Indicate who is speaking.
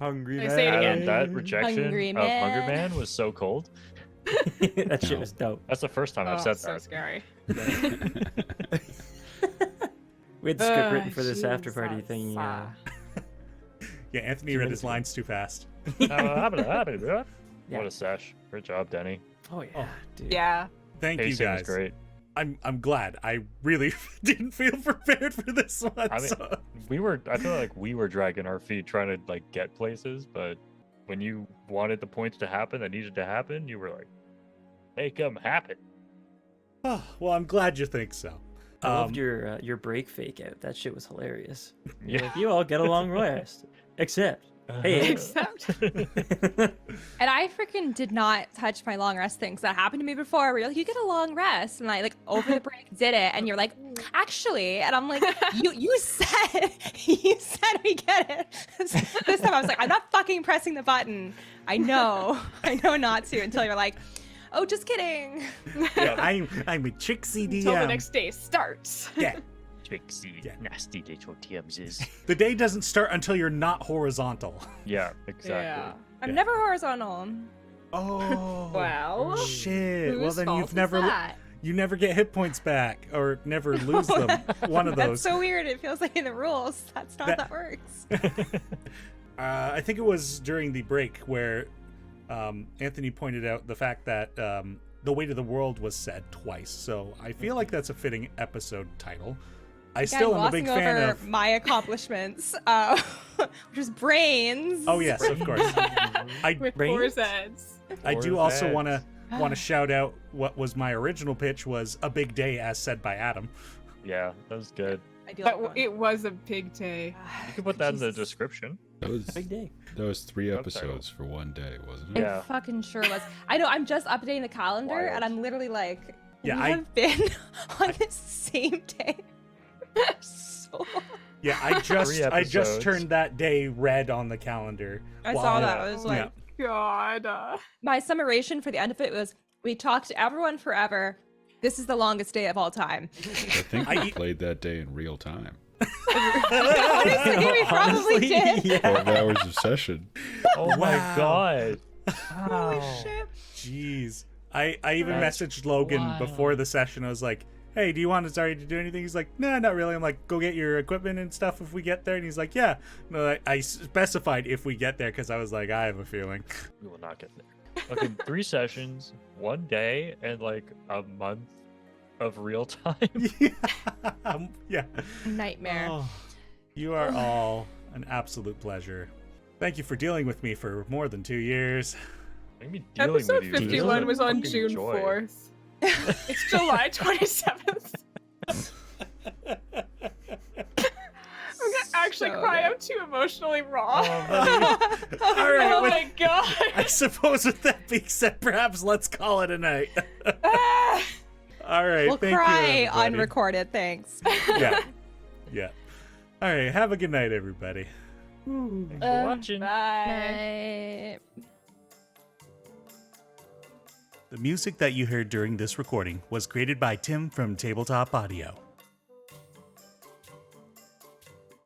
Speaker 1: Hungry
Speaker 2: I
Speaker 1: man.
Speaker 2: say it again.
Speaker 3: And that rejection
Speaker 4: Hungry
Speaker 3: of Hunger
Speaker 4: man.
Speaker 3: Man was so cold.
Speaker 1: That shit was dope.
Speaker 3: That's the first time I've
Speaker 2: Oh,
Speaker 3: said
Speaker 2: so
Speaker 3: that.
Speaker 2: scary.
Speaker 1: We had the script written for this after party
Speaker 2: Jesus.
Speaker 1: thing.
Speaker 5: Yeah, Anthony read his lines too fast.
Speaker 3: What a sesh. Great job, Denny.
Speaker 1: Oh yeah, dude.
Speaker 2: Yeah.
Speaker 5: Thank
Speaker 3: Pacing
Speaker 5: you
Speaker 3: was
Speaker 5: guys.
Speaker 3: great.
Speaker 5: I'm glad. I really didn't feel prepared for this one.
Speaker 3: I mean, I feel like we were dragging our feet trying to like get places, but when you wanted the points to happen that needed to happen, you were like, make them happen.
Speaker 5: Oh, well, I'm glad you think so.
Speaker 1: I loved your break fake out. That shit was hilarious. You're
Speaker 3: Yeah.
Speaker 1: like, you all get along rest, except hey.
Speaker 2: Except.
Speaker 4: And I freaking did not touch my long rest things. That happened to me before. Where you're like, you get a long rest, and I like over the break did it, and you're like, actually, and I'm like, you said we get it. This time I was like, I'm not fucking pressing the button. I know not to until you're like, oh, just kidding.
Speaker 5: Yeah, I'm a tricksy DM.
Speaker 2: Until the next day starts.
Speaker 5: Yeah.
Speaker 3: Trixie, nasty little TMs.
Speaker 5: The day doesn't start until you're not horizontal.
Speaker 3: Yeah, exactly.
Speaker 2: Yeah.
Speaker 4: I'm
Speaker 5: Yeah.
Speaker 4: never horizontal.
Speaker 5: Oh.
Speaker 2: Well.
Speaker 5: Shit. Well,
Speaker 2: whose
Speaker 5: then
Speaker 2: fault
Speaker 5: you've
Speaker 2: is
Speaker 5: never
Speaker 2: that?
Speaker 5: you never get hit points back or never lose them. One of
Speaker 4: That's
Speaker 5: those.
Speaker 4: so weird. It feels like in the rules. That's not how
Speaker 5: That-
Speaker 4: that works.
Speaker 5: I think it was during the break where Anthony pointed out the fact that the weight of the world was said twice. So I feel like that's a fitting episode title. I still am a big
Speaker 4: glossing
Speaker 5: fan
Speaker 4: over
Speaker 5: of.
Speaker 4: my accomplishments, which is brains.
Speaker 5: Oh yes, of course. I
Speaker 2: With
Speaker 1: Brains?
Speaker 2: 4 Zs.
Speaker 5: I do
Speaker 3: Or
Speaker 5: also
Speaker 3: Zeds.
Speaker 5: want to shout out what was my original pitch was a big day as said by Adam.
Speaker 3: Yeah, that was good.
Speaker 4: I do
Speaker 2: But
Speaker 4: like that one.
Speaker 2: it was a big day.
Speaker 3: You can put that in the
Speaker 4: Jesus.
Speaker 3: description.
Speaker 6: That was
Speaker 1: Big day.
Speaker 6: 3
Speaker 3: Job
Speaker 6: episodes for one day, wasn't
Speaker 4: It
Speaker 6: it?
Speaker 3: Yeah.
Speaker 4: fucking sure was. I know. I'm just updating the calendar,
Speaker 3: Wild.
Speaker 4: and I'm literally like,
Speaker 5: Yeah,
Speaker 4: we
Speaker 5: I-
Speaker 4: have been on this same day. So
Speaker 5: Yeah, I just
Speaker 3: episodes.
Speaker 5: turned that day red on the calendar.
Speaker 4: I
Speaker 5: Wow.
Speaker 4: saw that. I was like,
Speaker 2: God.
Speaker 4: my summation for the end of it was, we talked to everyone forever. This is the longest day of all time.
Speaker 6: I think we played that day in real time.
Speaker 4: Honestly, we probably
Speaker 1: Honestly,
Speaker 4: did.
Speaker 1: Yeah.
Speaker 6: 12 hours of session.
Speaker 3: Oh my
Speaker 5: Wow.
Speaker 3: god.
Speaker 4: Holy shit.
Speaker 5: Jeez. I even
Speaker 3: That's
Speaker 5: messaged Logan
Speaker 3: wild.
Speaker 5: before the session. I was like, hey, do you want Zari to do anything? He's like, nah, not really. I'm like, go get your equipment and stuff if we get there. And he's like, yeah. No, I specified if we get there because I was like, I have a feeling.
Speaker 3: We will not get there. Fucking 3 sessions, 1 day, and like a month of real time.
Speaker 5: Yeah.
Speaker 4: Nightmare.
Speaker 5: Oh, you are all an absolute pleasure. Thank you for dealing with me for more than 2 years.
Speaker 3: Maybe dealing
Speaker 2: Episode
Speaker 3: with you. This is
Speaker 2: 51
Speaker 3: a
Speaker 2: was on
Speaker 3: fucking
Speaker 2: June
Speaker 3: joy.
Speaker 2: 4th. It's July 27th. I'm gonna actually
Speaker 4: So
Speaker 2: cry.
Speaker 4: good.
Speaker 2: I'm too emotionally raw.
Speaker 5: All right.
Speaker 2: Oh
Speaker 5: with-
Speaker 2: my god.
Speaker 5: I suppose with that being said, perhaps let's call it a night.
Speaker 2: Ah.
Speaker 5: All right.
Speaker 4: We'll
Speaker 5: thank
Speaker 4: cry
Speaker 5: you, everybody.
Speaker 4: unrecorded. Thanks.
Speaker 5: Yeah. Yeah. All right. Have a good night, everybody.
Speaker 3: Thanks for watching.
Speaker 2: Bye.
Speaker 5: The music that you heard during this recording was created by Tim from Tabletop Audio.